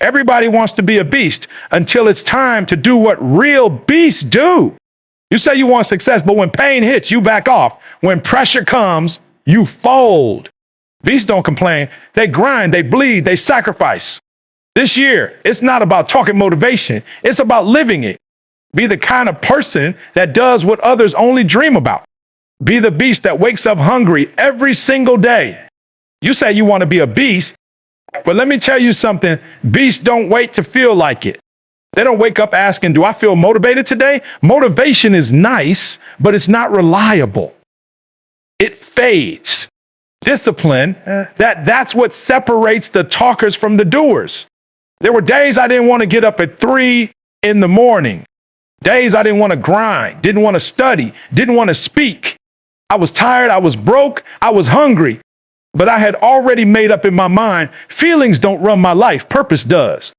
Everybody wants to be a beast until it's time to do what real beasts do. You say you want success, but when pain hits, you back off. When pressure comes, you fold. Beasts don't complain. They grind, they bleed, they sacrifice. This year, it's not about talking motivation. It's about living it. Be the kind of person that does what others only dream about. Be the beast that wakes up hungry every single day. You say you want to be a beast, but let me tell you something. Beasts don't wait to feel like it. They don't wake up asking, do I feel motivated today? Motivation is nice, but it's not reliable. It fades. Discipline, that's what separates the talkers from the doers. There were days I didn't want to get up at 3 in the morning. Days I didn't want to grind, didn't want to study, didn't want to speak. I was tired, I was broke, I was hungry. But I had already made up in my mind, feelings don't run my life, purpose does.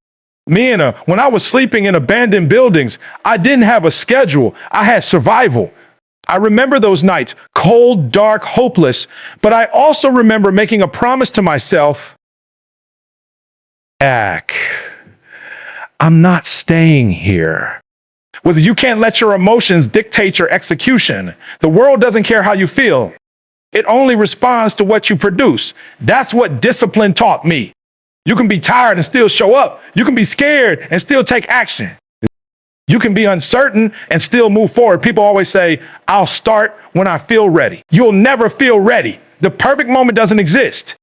When I was sleeping in abandoned buildings, I didn't have a schedule, I had survival. I remember those nights, cold, dark, hopeless, but I also remember making a promise to myself, I'm not staying here. You can't let your emotions dictate your execution. The world doesn't care how you feel. It only responds to what you produce. That's what discipline taught me. You can be tired and still show up. You can be scared and still take action. You can be uncertain and still move forward. People always say, I'll start when I feel ready. You'll never feel ready. The perfect moment doesn't exist.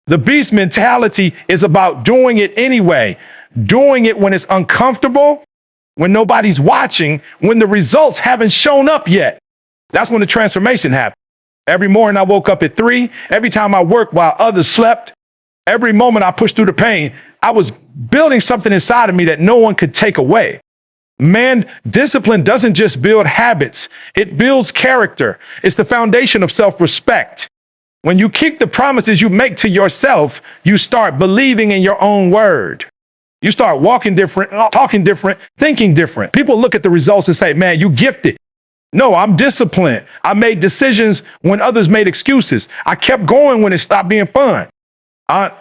The beast mentality is about doing it anyway, doing it when it's uncomfortable, when nobody's watching, when the results haven't shown up yet. That's when the transformation happened. Every morning I woke up at 3. Every time I worked while others slept, every moment I pushed through the pain, I was building something inside of me that no one could take away. Man, discipline doesn't just build habits. It builds character. It's the foundation of self-respect. When you keep the promises you make to yourself, you start believing in your own word. You start walking different, talking different, thinking different. People look at the results and say, man, you gifted. No, I'm disciplined. I made decisions when others made excuses. I kept going when it stopped being fun.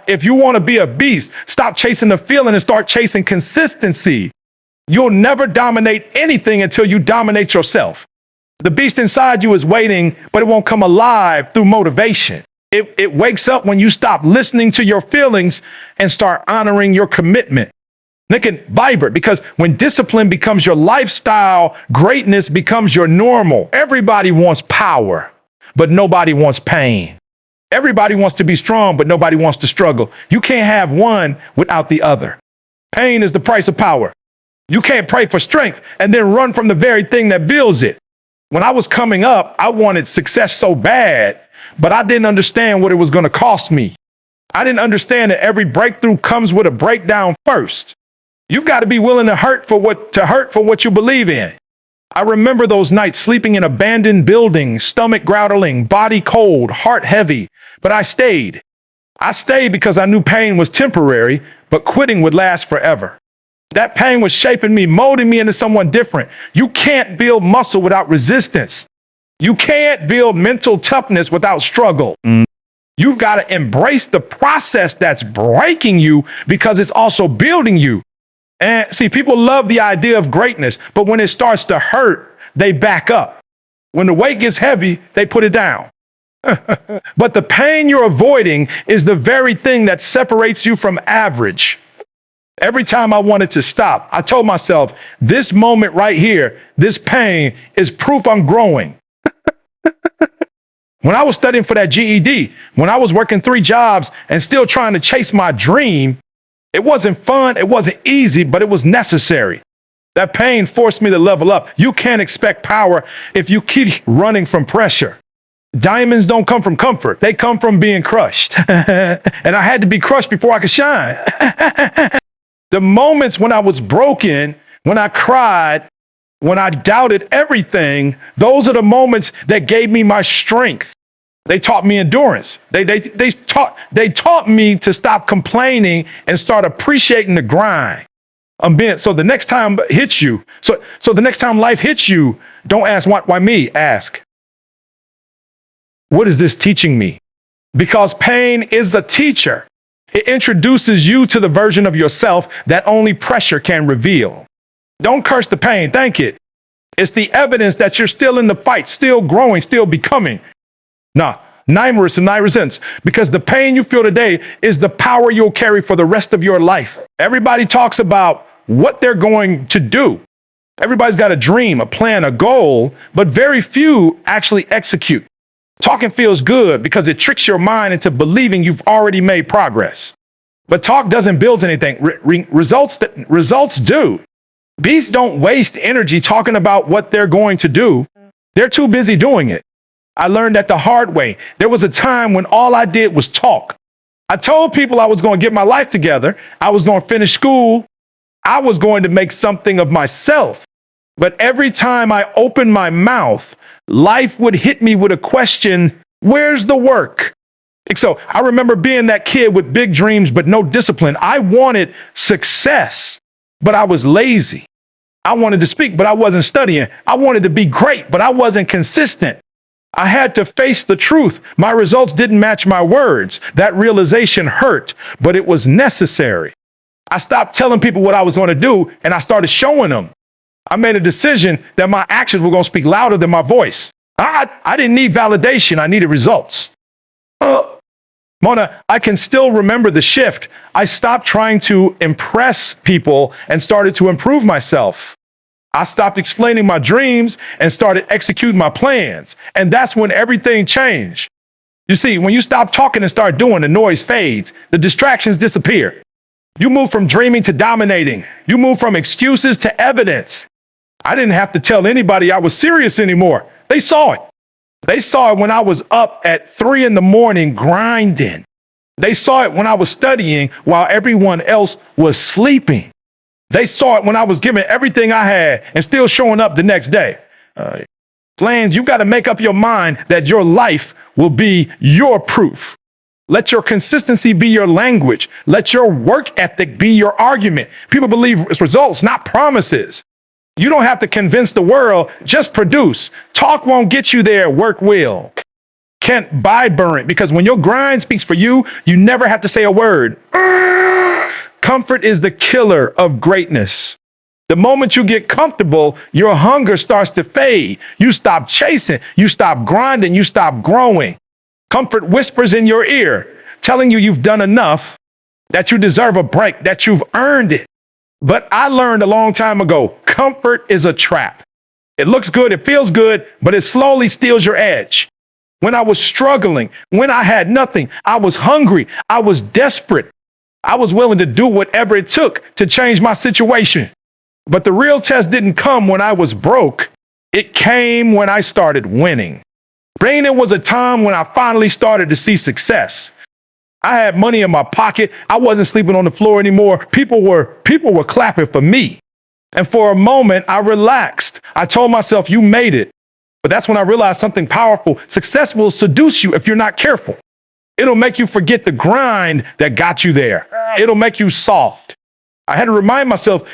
If you want to be a beast, stop chasing the feeling and start chasing consistency. You'll never dominate anything until you dominate yourself. The beast inside you is waiting, but it won't come alive through motivation. It wakes up when you stop listening to your feelings and start honoring your commitment. They can vibrate because when discipline becomes your lifestyle, greatness becomes your normal. Everybody wants power, but nobody wants pain. Everybody wants to be strong, but nobody wants to struggle. You can't have one without the other. Pain is the price of power. You can't pray for strength and then run from the very thing that builds it. When I was coming up, I wanted success so bad, but I didn't understand what it was going to cost me. I didn't understand that every breakthrough comes with a breakdown first. You've got to be willing to hurt for what you believe in. I remember those nights sleeping in abandoned buildings, stomach growling, body cold, heart heavy, but I stayed. I stayed because I knew pain was temporary, but quitting would last forever. That pain was shaping me, molding me into someone different. You can't build muscle without resistance. You can't build mental toughness without struggle. You've got to embrace the process that's breaking you because it's also building you. And see, people love the idea of greatness, but when it starts to hurt, they back up. When the weight gets heavy, they put it down. But the pain you're avoiding is the very thing that separates you from average. Every time I wanted to stop, I told myself, this moment right here, this pain is proof I'm growing. When I was studying for that GED, when I was working 3 jobs and still trying to chase my dream, it wasn't fun, it wasn't easy, but it was necessary. That pain forced me to level up. You can't expect power if you keep running from pressure. Diamonds don't come from comfort. They come from being crushed. And I had to be crushed before I could shine. The moments when I was broken, when I cried, when I doubted everything, those are the moments that gave me my strength. They taught me endurance. They taught me to stop complaining and start appreciating the grind. So the next time hits you, so the next time life hits you, don't ask why me, ask, what is this teaching me? Because pain is the teacher. It introduces you to the version of yourself that only pressure can reveal. Don't curse the pain, thank it. It's the evidence that you're still in the fight, still growing, still becoming. Nah, Naimerus and Nairesents, because the pain you feel today is the power you'll carry for the rest of your life. Everybody talks about what they're going to do. Everybody's got a dream, a plan, a goal, but very few actually execute. Talking feels good because it tricks your mind into believing you've already made progress. But talk doesn't build anything. Results do. Beasts don't waste energy talking about what they're going to do. They're too busy doing it. I learned that the hard way. There was a time when all I did was talk. I told people I was going to get my life together. I was going to finish school. I was going to make something of myself. But every time I opened my mouth, life would hit me with a question, where's the work? So I remember being that kid with big dreams, but no discipline. I wanted success, but I was lazy. I wanted to speak, but I wasn't studying. I wanted to be great, but I wasn't consistent. I had to face the truth. My results didn't match my words. That realization hurt, but it was necessary. I stopped telling people what I was going to do, and I started showing them. I made a decision that my actions were going to speak louder than my voice. I didn't need validation. I needed results. Mona, I can still remember the shift. I stopped trying to impress people and started to improve myself. I stopped explaining my dreams and started executing my plans. And that's when everything changed. You see, when you stop talking and start doing, the noise fades. The distractions disappear. You move from dreaming to dominating. You move from excuses to evidence. I didn't have to tell anybody I was serious anymore. They saw it. They saw it when I was up at 3 a.m. grinding. They saw it when I was studying while everyone else was sleeping. They saw it when I was giving everything I had and still showing up the next day. Lance, you got to make up your mind that your life will be your proof. Let your consistency be your language. Let your work ethic be your argument. People believe it's results, not promises. You don't have to convince the world, just produce. Talk won't get you there, work will. Can't buy burn it, because when your grind speaks for you, you never have to say a word. Comfort is the killer of greatness. The moment you get comfortable, your hunger starts to fade. You stop chasing, you stop grinding, you stop growing. Comfort whispers in your ear, telling you you've done enough, that you deserve a break, that you've earned it. But I learned a long time ago, comfort is a trap. It looks good, it feels good, but it slowly steals your edge. When I was struggling, when I had nothing, I was hungry, I was desperate. I was willing to do whatever it took to change my situation. But the real test didn't come when I was broke. It came when I started winning. Raining was a time when I finally started to see success. I had money in my pocket. I wasn't sleeping on the floor anymore. People were clapping for me. And for a moment, I relaxed. I told myself, you made it. But that's when I realized something powerful. Success will seduce you if you're not careful. It'll make you forget the grind that got you there. It'll make you soft. I had to remind myself,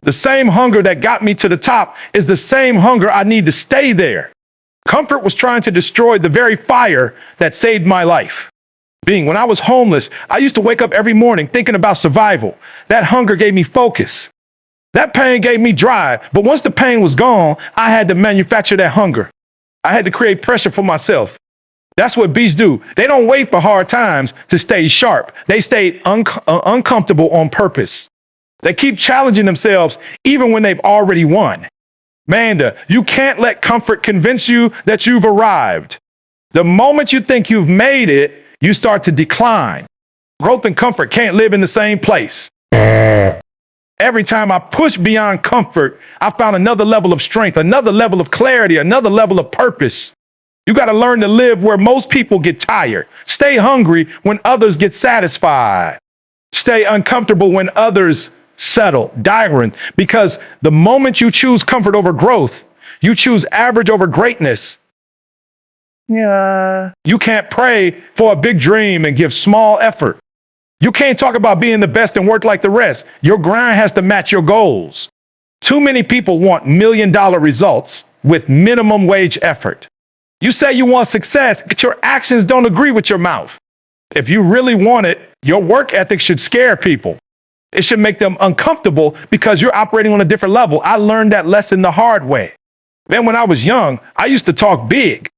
the same hunger that got me to the top is the same hunger I need to stay there. Comfort was trying to destroy the very fire that saved my life. When I was homeless, I used to wake up every morning thinking about survival. That hunger gave me focus. That pain gave me drive. But once the pain was gone, I had to manufacture that hunger. I had to create pressure for myself. That's what beasts do. They don't wait for hard times to stay sharp. They stay uncomfortable on purpose. They keep challenging themselves even when they've already won. Manda, you can't let comfort convince you that you've arrived. The moment you think you've made it, you start to decline. Growth and comfort can't live in the same place. Every time I pushed beyond comfort, I found another level of strength, another level of clarity, another level of purpose. You got to learn to live where most people get tired. Stay hungry when others get satisfied. Stay uncomfortable when others settle. Diagram, because the moment you choose comfort over growth, you choose average over greatness. Yeah. You can't pray for a big dream and give small effort. You can't talk about being the best and work like the rest. Your grind has to match your goals. Too many people want $1 million results with minimum wage effort. You say you want success, but your actions don't agree with your mouth. If you really want it, your work ethic should scare people. It should make them uncomfortable because you're operating on a different level. I learned that lesson the hard way. Then when I was young, I used to talk big.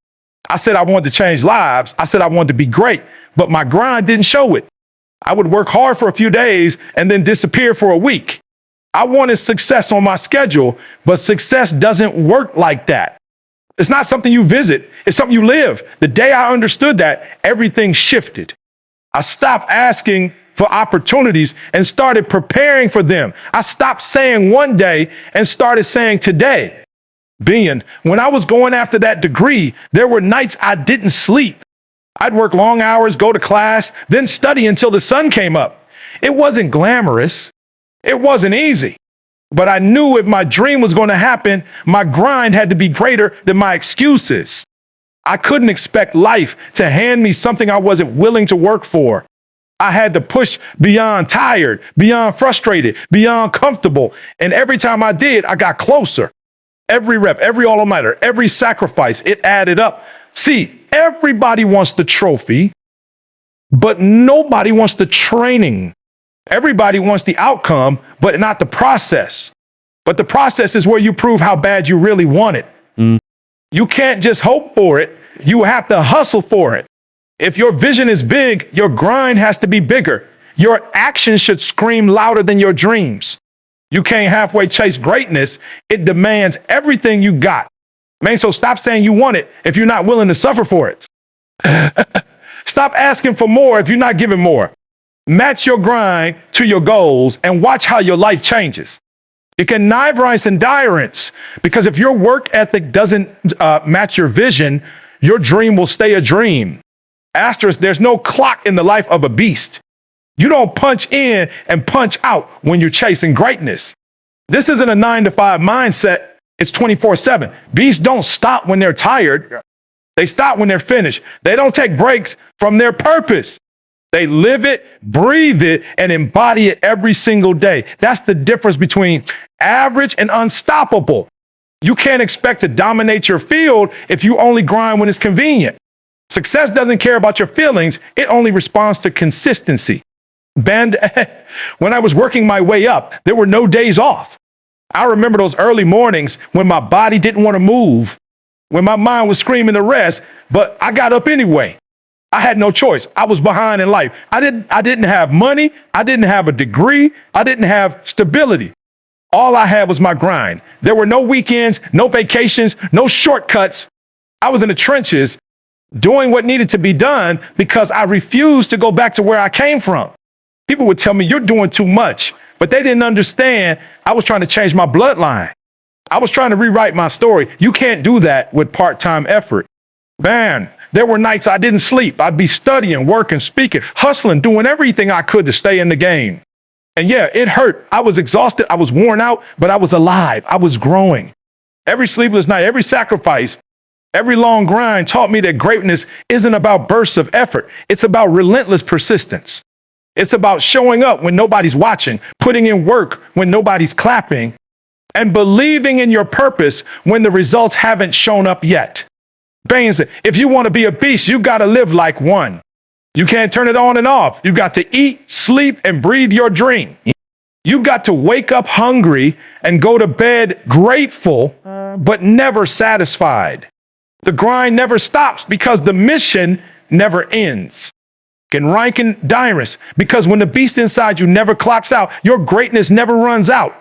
I said I wanted to change lives. I said I wanted to be great, but my grind didn't show it. I would work hard for a few days and then disappear for a week. I wanted success on my schedule, but success doesn't work like that. It's not something you visit. It's something you live. The day I understood that, everything shifted. I stopped asking for opportunities and started preparing for them. I stopped saying one day and started saying today. When I was going after that degree, there were nights I didn't sleep. I'd work long hours, go to class, then study until the sun came up. It wasn't glamorous. It wasn't easy. But I knew if my dream was going to happen, my grind had to be greater than my excuses. I couldn't expect life to hand me something I wasn't willing to work for. I had to push beyond tired, beyond frustrated, beyond comfortable. And every time I did, I got closer. Every rep, every all-nighter, every sacrifice, it added up. See, everybody wants the trophy, but nobody wants the training. Everybody wants the outcome, but not the process. But the process is where you prove how bad you really want it. You can't just hope for it. You have to hustle for it. If your vision is big, your grind has to be bigger. Your actions should scream louder than your dreams. You can't halfway chase greatness. It demands everything you got. Man, so stop saying you want it if you're not willing to suffer for it. Stop asking for more if you're not giving more. Match your grind to your goals and watch how your life changes. You can rise and endurance because if your work ethic doesn't match your vision, your dream will stay a dream. Asterisk, there's no clock in the life of a beast. You don't punch in and punch out when you're chasing greatness. This isn't a 9-to-5 mindset. It's 24/7. Beasts don't stop when they're tired. They stop when they're finished. They don't take breaks from their purpose. They live it, breathe it, and embody it every single day. That's the difference between average and unstoppable. You can't expect to dominate your field if you only grind when it's convenient. Success doesn't care about your feelings. It only responds to consistency. When I was working my way up, there were no days off. I remember those early mornings when my body didn't want to move, when my mind was screaming to rest, but I got up anyway. I had no choice. I was behind in life. I didn't have money. I didn't have a degree. I didn't have stability. All I had was my grind. There were no weekends, no vacations, no shortcuts. I was in the trenches doing what needed to be done because I refused to go back to where I came from. People would tell me, you're doing too much, but they didn't understand I was trying to change my bloodline. I was trying to rewrite my story. You can't do that with part-time effort. Man, there were nights I didn't sleep. I'd be studying, working, speaking, hustling, doing everything I could to stay in the game. And yeah, it hurt. I was exhausted. I was worn out, but I was alive. I was growing. Every sleepless night, every sacrifice, every long grind taught me that greatness isn't about bursts of effort. It's about relentless persistence. It's about showing up when nobody's watching, putting in work when nobody's clapping, and believing in your purpose when the results haven't shown up yet. Baines said, if you want to be a beast, you got to live like one. You can't turn it on and off. You got to eat, sleep, and breathe your dream. You got to wake up hungry and go to bed grateful, but never satisfied. The grind never stops because the mission never ends. Can rank and Dyrus, because when the beast inside you never clocks out, your greatness never runs out.